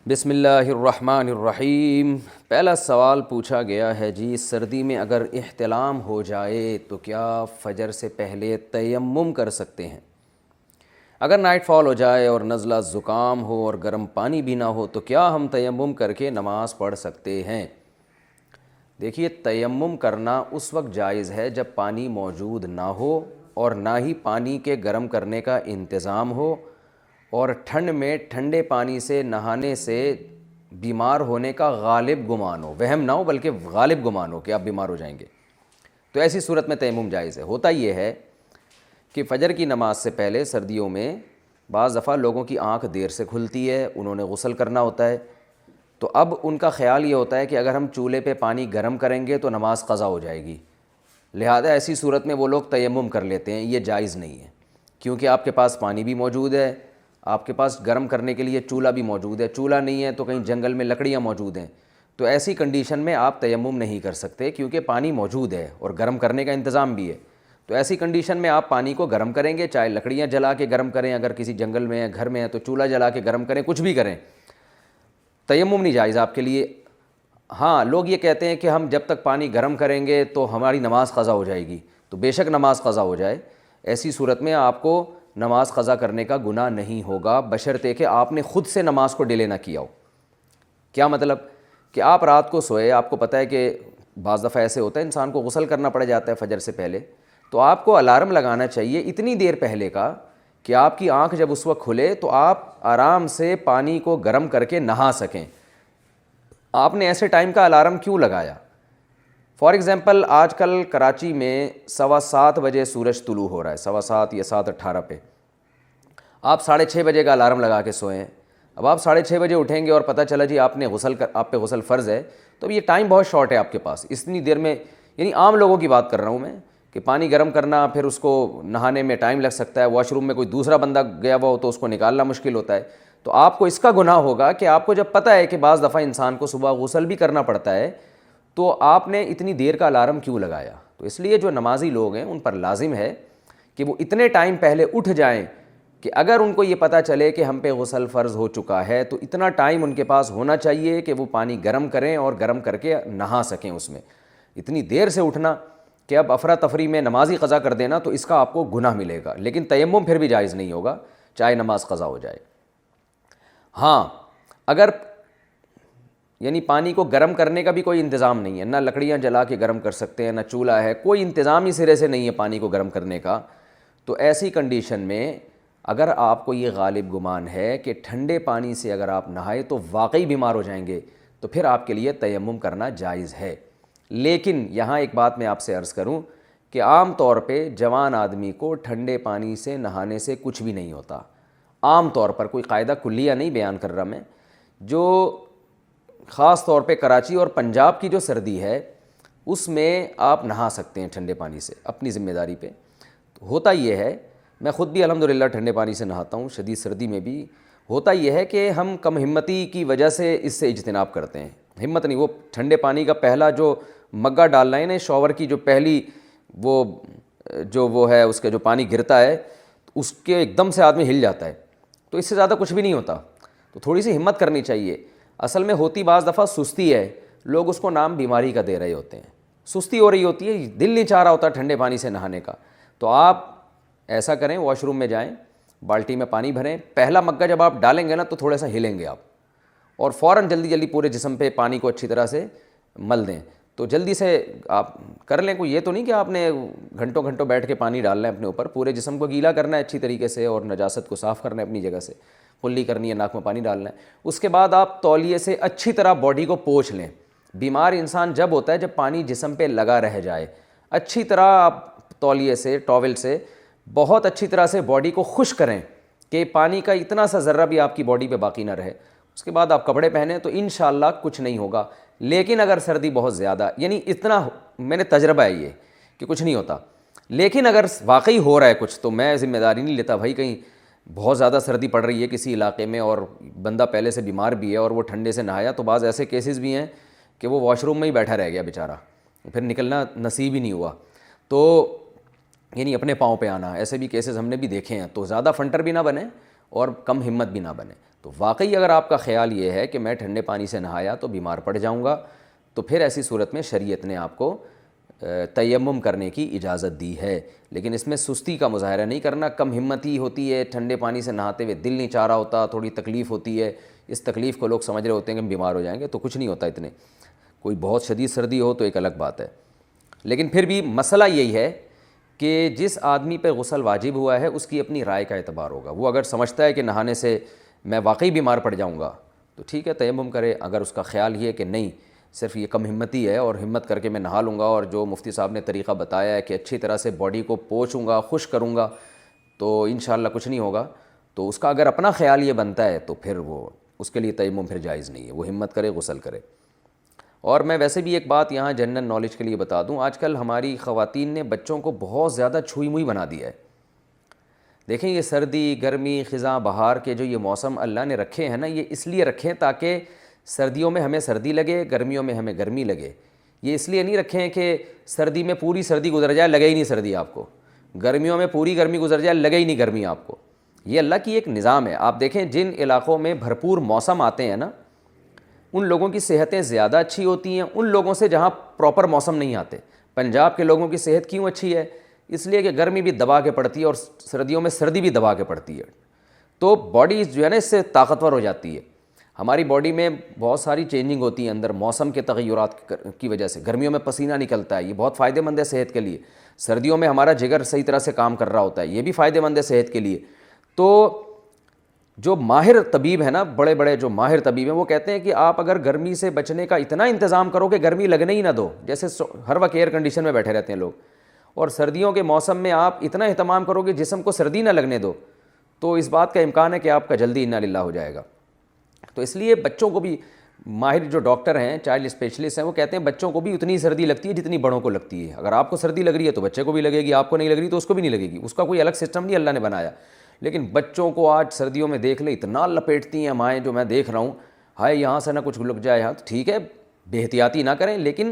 بسم اللہ الرحمن الرحیم۔ پہلا سوال پوچھا گیا ہے جی، سردی میں اگر احتلام ہو جائے تو کیا فجر سے پہلے تیمم کر سکتے ہیں؟ اگر نائٹ فال ہو جائے اور نزلہ زکام ہو اور گرم پانی بھی نہ ہو تو کیا ہم تیمم کر کے نماز پڑھ سکتے ہیں؟ دیکھیے، تیمم کرنا اس وقت جائز ہے جب پانی موجود نہ ہو اور نہ ہی پانی کے گرم کرنے کا انتظام ہو، اور ٹھنڈ میں ٹھنڈے پانی سے نہانے سے بیمار ہونے کا غالب گمان ہو، وہم نہ ہو بلکہ غالب گمان ہو کہ آپ بیمار ہو جائیں گے، تو ایسی صورت میں تیمم جائز ہے۔ ہوتا یہ ہے کہ فجر کی نماز سے پہلے سردیوں میں بعض دفعہ لوگوں کی آنکھ دیر سے کھلتی ہے، انہوں نے غسل کرنا ہوتا ہے، تو اب ان کا خیال یہ ہوتا ہے کہ اگر ہم چولہے پہ پانی گرم کریں گے تو نماز قضا ہو جائے گی، لہذا ایسی صورت میں وہ لوگ تیمم کر لیتے ہیں۔ یہ جائز نہیں ہے، کیونکہ آپ کے پاس پانی بھی موجود ہے، آپ کے پاس گرم کرنے کے لیے چولہا بھی موجود ہے، چولہا نہیں ہے تو کہیں جنگل میں لکڑیاں موجود ہیں، تو ایسی کنڈیشن میں آپ تیمم نہیں کر سکتے کیونکہ پانی موجود ہے اور گرم کرنے کا انتظام بھی ہے۔ تو ایسی کنڈیشن میں آپ پانی کو گرم کریں گے، چاہے لکڑیاں جلا کے گرم کریں، اگر کسی جنگل میں ہے، گھر میں ہے تو چولہا جلا کے گرم کریں، کچھ بھی کریں، تیمم نہیں جائز آپ کے لیے۔ ہاں، لوگ یہ کہتے ہیں کہ ہم جب تک پانی گرم کریں گے تو ہماری نماز قضا ہو جائے گی، تو بے شک نماز قضا ہو جائے، ایسی صورت میں آپ کو نماز قضا کرنے کا گناہ نہیں ہوگا، بشرطے کہ آپ نے خود سے نماز کو ڈیلے نہ کیا ہو۔ کیا مطلب؟ کہ آپ رات کو سوئے، آپ کو پتہ ہے کہ بعض دفعہ ایسے ہوتا ہے انسان کو غسل کرنا پڑ جاتا ہے فجر سے پہلے، تو آپ کو الارم لگانا چاہیے اتنی دیر پہلے کا کہ آپ کی آنکھ جب اس وقت کھلے تو آپ آرام سے پانی کو گرم کر کے نہا سکیں۔ آپ نے ایسے ٹائم کا الارم کیوں لگایا؟ فار ایگزامپل آج کل کراچی میں 7:15 بجے سورج طلوع ہو رہا ہے، 7:15 یا 7:18 پہ، آپ 6:30 بجے کا الارم لگا کے سوئیں۔ اب آپ 6:30 بجے اٹھیں گے اور پتہ چلا جی آپ پہ غسل فرض ہے، تو اب یہ ٹائم بہت شارٹ ہے آپ کے پاس، اتنی دیر میں، یعنی عام لوگوں کی بات کر رہا ہوں میں، کہ پانی گرم کرنا، پھر اس کو نہانے میں ٹائم لگ سکتا ہے، واش روم میں کوئی دوسرا بندہ گیا ہوا ہو تو اس کو نکالنا مشکل ہوتا ہے، تو آپ کو اس کا گناہ ہوگا کہ آپ کو جب پتہ ہے کہ بعض دفعہ انسان کو صبح غسل بھی کرنا پڑتا ہے، تو آپ نے اتنی دیر کا الارم کیوں لگایا؟ تو اس لیے جو نمازی لوگ ہیں ان پر لازم ہے کہ وہ اتنے ٹائم پہلے اٹھ جائیں کہ اگر ان کو یہ پتہ چلے کہ ہم پہ غسل فرض ہو چکا ہے تو اتنا ٹائم ان کے پاس ہونا چاہیے کہ وہ پانی گرم کریں اور گرم کر کے نہا سکیں اس میں۔ اتنی دیر سے اٹھنا کہ اب افراتفری میں نماز ہی قضا کر دینا تو اس کا آپ کو گناہ ملے گا، لیکن تیمم پھر بھی جائز نہیں ہوگا چاہے نماز قضا ہو جائے۔ ہاں، اگر یعنی پانی کو گرم کرنے کا بھی کوئی انتظام نہیں ہے، نہ لکڑیاں جلا کے گرم کر سکتے ہیں، نہ چولہا ہے، کوئی انتظام ہی سرے سے نہیں ہے پانی کو گرم کرنے کا، تو ایسی کنڈیشن میں اگر آپ کو یہ غالب گمان ہے کہ ٹھنڈے پانی سے اگر آپ نہائے تو واقعی بیمار ہو جائیں گے، تو پھر آپ کے لیے تیمم کرنا جائز ہے۔ لیکن یہاں ایک بات میں آپ سے عرض کروں کہ عام طور پہ جوان آدمی کو ٹھنڈے پانی سے نہانے سے کچھ بھی نہیں ہوتا، عام طور پر، کوئی قاعدہ کلیہ نہیں بیان کر رہا میں، جو خاص طور پہ کراچی اور پنجاب کی جو سردی ہے اس میں آپ نہا سکتے ہیں ٹھنڈے پانی سے اپنی ذمہ داری پہ۔ ہوتا یہ ہے، میں خود بھی الحمدللہ ٹھنڈے پانی سے نہاتا ہوں، شدید سردی میں بھی۔ ہوتا یہ ہے کہ ہم کم ہمتی کی وجہ سے اس سے اجتناب کرتے ہیں، ہمت نہیں، وہ ٹھنڈے پانی کا پہلا جو مگا ڈالنا ہے نا شاور کی، جو پہلی وہ ہے اس کے جو پانی گرتا ہے اس کے ایک دم سے آدمی ہل جاتا ہے، تو اس سے زیادہ کچھ بھی نہیں ہوتا، تو تھوڑی سی ہمت کرنی چاہیے۔ اصل میں ہوتی بعض دفعہ سستی ہے، لوگ اس کو نام بیماری کا دے رہے ہوتے ہیں، سستی ہو رہی ہوتی ہے، دل نہیں چاہ رہا ہوتا ٹھنڈے پانی سے نہانے کا، تو آپ ایسا کریں، واش روم میں جائیں، بالٹی میں پانی بھریں، پہلا مگا جب آپ ڈالیں گے نا تو تھوڑا سا ہلیں گے آپ، اور فوراً جلدی جلدی پورے جسم پہ پانی کو اچھی طرح سے مل دیں، تو جلدی سے آپ کر لیں۔ کوئی یہ تو نہیں کہ آپ نے گھنٹوں گھنٹوں بیٹھ کے پانی ڈالنا ہے اپنے اوپر، پورے جسم کو گیلا کرنا ہے اچھی طریقے سے اور نجاست کو صاف کرنا ہے اپنی جگہ سے، کلی کرنی ہے، ناک میں پانی ڈالنا ہے۔ اس کے بعد آپ تولیے سے اچھی طرح باڈی کو پوچھ لیں۔ بیمار انسان جب ہوتا ہے جب پانی جسم پہ لگا رہ جائے، اچھی طرح آپ تولیے سے، ٹاول سے بہت اچھی طرح سے باڈی کو خشک کریں کہ پانی کا اتنا سا ذرہ بھی آپ کی باڈی پہ باقی نہ رہے۔ اس کے بعد آپ کپڑے پہنیں تو انشاءاللہ کچھ نہیں ہوگا، لیکن اگر سردی بہت زیادہ، یعنی اتنا میں نے تجربہ ہے یہ کہ کچھ نہیں ہوتا، لیکن اگر واقعی ہو رہا ہے کچھ تو میں ذمہ داری نہیں لیتا بھائی، کہیں بہت زیادہ سردی پڑ رہی ہے کسی علاقے میں اور بندہ پہلے سے بیمار بھی ہے اور وہ ٹھنڈے سے نہایا، تو بعض ایسے کیسز بھی ہیں کہ وہ واش روم میں ہی بیٹھا رہ گیا بیچارہ، پھر نکلنا نصیب ہی نہیں ہوا، تو یعنی اپنے پاؤں پہ آنا، ایسے بھی کیسز ہم نے بھی دیکھے ہیں، تو زیادہ فنٹر بھی نہ بنے اور کم ہمت بھی نہ بنے۔ تو واقعی اگر آپ کا خیال یہ ہے کہ میں ٹھنڈے پانی سے نہایا تو بیمار پڑ جاؤں گا، تو پھر ایسی صورت میں شریعت نے آپ کو تیمم کرنے کی اجازت دی ہے، لیکن اس میں سستی کا مظاہرہ نہیں کرنا، کم ہمتی ہوتی ہے، ٹھنڈے پانی سے نہاتے ہوئے دل نہیں چاہ رہا ہوتا، تھوڑی تکلیف ہوتی ہے، اس تکلیف کو لوگ سمجھ رہے ہوتے ہیں کہ ہم بیمار ہو جائیں گے، تو کچھ نہیں ہوتا اتنے، کوئی بہت شدید سردی ہو تو ایک الگ بات ہے۔ لیکن پھر بھی مسئلہ یہی ہے کہ جس آدمی پہ غسل واجب ہوا ہے اس کی اپنی رائے کا اعتبار ہوگا، وہ اگر سمجھتا ہے کہ نہانے سے میں واقعی بیمار پڑ جاؤں گا تو ٹھیک ہے تیمم کرے، اگر اس کا خیال یہ ہے کہ نہیں صرف یہ کم ہمتی ہے اور ہمت کر کے میں نہا لوں گا اور جو مفتی صاحب نے طریقہ بتایا ہے کہ اچھی طرح سے باڈی کو پوچھوں گا، خشک کروں گا تو انشاءاللہ کچھ نہیں ہوگا، تو اس کا اگر اپنا خیال یہ بنتا ہے تو پھر وہ اس کے لیے تیمم پھر جائز نہیں ہے، وہ ہمت کرے غسل کرے۔ اور میں ویسے بھی ایک بات یہاں جنرل نالج کے لیے بتا دوں، آج کل ہماری خواتین نے بچوں کو بہت زیادہ چھوئی موئی بنا دیا ہے۔ دیکھیں یہ سردی، گرمی، خزاں، بہار کے جو یہ موسم اللہ نے رکھے ہیں نا، یہ اس لیے رکھے ہیں تاکہ سردیوں میں ہمیں سردی لگے، گرمیوں میں ہمیں گرمی لگے۔ یہ اس لیے نہیں رکھے ہیں کہ سردی میں پوری سردی گزر جائے لگے ہی نہیں سردی آپ کو، گرمیوں میں پوری گرمی گزر جائے لگے ہی نہیں گرمی آپ کو۔ یہ اللہ کی ایک نظام ہے۔ آپ دیکھیں جن علاقوں میں بھرپور موسم آتے ہیں نا، ان لوگوں کی صحتیں زیادہ اچھی ہوتی ہیں ان لوگوں سے جہاں پراپر موسم نہیں آتے۔ پنجاب کے لوگوں کی صحت کیوں اچھی ہے؟ اس لیے کہ گرمی بھی دبا کے پڑتی ہے اور سردیوں میں سردی بھی دبا کے پڑتی ہے، تو باڈی جو ہے نا اس سے طاقتور ہو جاتی ہے۔ ہماری باڈی میں بہت ساری چینجنگ ہوتی ہیں اندر موسم کے تغیرات کی وجہ سے، گرمیوں میں پسینہ نکلتا ہے، یہ بہت فائدہ مند ہے صحت کے لیے۔ سردیوں میں ہمارا جگر صحیح طرح سے کام کر رہا ہوتا ہے، یہ بھی فائدہ مند ہے صحت کے لیے۔ تو جو ماہر طبیب ہیں نا، بڑے بڑے جو ماہر طبیب ہیں، وہ کہتے ہیں کہ آپ اگر گرمی سے بچنے کا اتنا انتظام کرو کہ گرمی لگنے ہی نہ دو، جیسے ہر وقت ایئر کنڈیشن میں بیٹھے رہتے ہیں لوگ، اور سردیوں کے موسم میں آپ اتنا اہتمام کرو کہ جسم کو سردی نہ لگنے دو، تو اس بات کا امکان ہے کہ آپ کا جلدی انا للہ ہو جائے گا۔ تو اس لیے بچوں کو بھی ماہر جو ڈاکٹر ہیں، چائلڈ اسپیشلسٹ ہیں، وہ کہتے ہیں بچوں کو بھی اتنی سردی لگتی ہے جتنی بڑوں کو لگتی ہے۔ اگر آپ کو سردی لگ رہی ہے تو بچے کو بھی لگے گی، آپ کو نہیں لگ رہی تو اس کو بھی نہیں لگے گی، اس کا کوئی الگ سسٹم نہیں اللہ نے بنایا۔ لیکن بچوں کو آج سردیوں میں دیکھ لیں اتنا لپیٹتی ہیں مائیں، جو میں دیکھ رہا ہوں، ہائے یہاں سے نہ کچھ لگ جائے، ہاں تو ٹھیک ہے بے احتیاطی نہ کریں، لیکن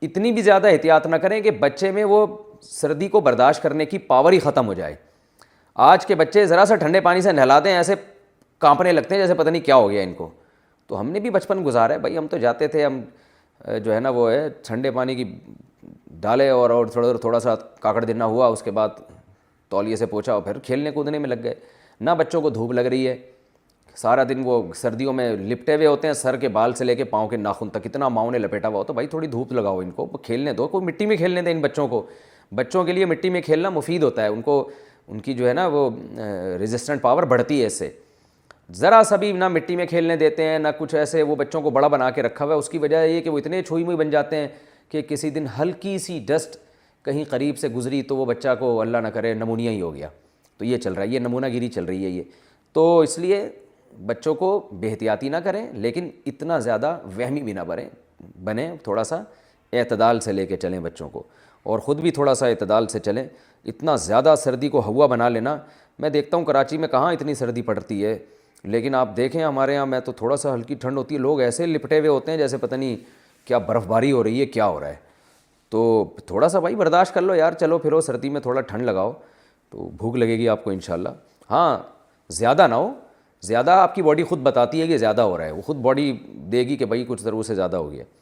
اتنی بھی زیادہ احتیاط نہ کریں کہ بچے میں وہ سردی کو برداشت کرنے کی پاور ہی ختم ہو جائے۔ آج کے بچے ذرا سا ٹھنڈے پانی سے نہلا دیں ایسے کانپنے لگتے ہیں جیسے پتہ نہیں کیا ہو گیا ان کو۔ تو ہم نے بھی بچپن گزارا ہے بھائی، ہم تو جاتے تھے، ہم جو ہے نا وہ ہے ٹھنڈے پانی کی ڈالے اور تھوڑا سا کاکڑ دینا ہوا، اس کے بعد تولیے سے پوچھا اور پھر کھیلنے کودنے میں لگ گئے۔ نہ بچوں کو دھوپ لگ رہی ہے، سارا دن وہ سردیوں میں لپٹے ہوئے ہوتے ہیں، سر کے بال سے لے کے پاؤں کے ناخن تک اتنا ماؤں نے لپیٹا ہوا ہو، تو بھائی تھوڑی دھوپ لگاؤ ان کو، کھیلنے دو، کوئی مٹی میں کھیلنے دیں ان بچوں کو۔ بچوں کے لیے مٹی میں کھیلنا مفید ہوتا ہے، ان کو ان کی جو ہے نا وہ ریزسٹنٹ پاور بڑھتی ہے اس سے۔ ذرا سا بھی نہ مٹی میں کھیلنے دیتے ہیں نہ کچھ، ایسے وہ بچوں کو بڑا بنا کے رکھا ہوا ہے۔ اس کی وجہ یہ کہ وہ اتنے چھوئی موئی بن جاتے ہیں کہ کسی دن ہلکی سی ڈسٹ کہیں قریب سے گزری تو وہ بچہ کو اللہ نہ کرے نمونیا ہی ہو گیا۔ تو یہ چل رہا ہے، یہ نمونہ گیری چل رہی ہے یہ۔ تو اس لیے بچوں کو بے احتیاطی نہ کریں، لیکن اتنا زیادہ وہمی بھی نہ بنیں، تھوڑا سا اعتدال سے لے کے چلیں بچوں کو، اور خود بھی تھوڑا سا اعتدال سے چلیں۔ اتنا زیادہ سردی کو ہوا بنا لینا، میں دیکھتا ہوں کراچی میں کہاں اتنی سردی پڑتی ہے، لیکن آپ دیکھیں ہمارے یہاں میں تو تھوڑا سا ہلکی ٹھنڈ ہوتی ہے، لوگ ایسے لپٹے ہوئے ہوتے ہیں جیسے پتہ نہیں کیا برف باری ہو رہی ہے، کیا ہو رہا ہے۔ تو تھوڑا سا بھائی برداشت کر لو یار، چلو پھرو سردی میں تھوڑا ٹھنڈ لگاؤ تو بھوک لگے گی آپ کو انشاءاللہ۔ ہاں زیادہ نہ ہو، زیادہ آپ کی باڈی خود بتاتی ہے کہ زیادہ ہو رہا ہے، وہ خود باڈی دے گی کہ بھائی کچھ ضرور سے زیادہ ہو گیا۔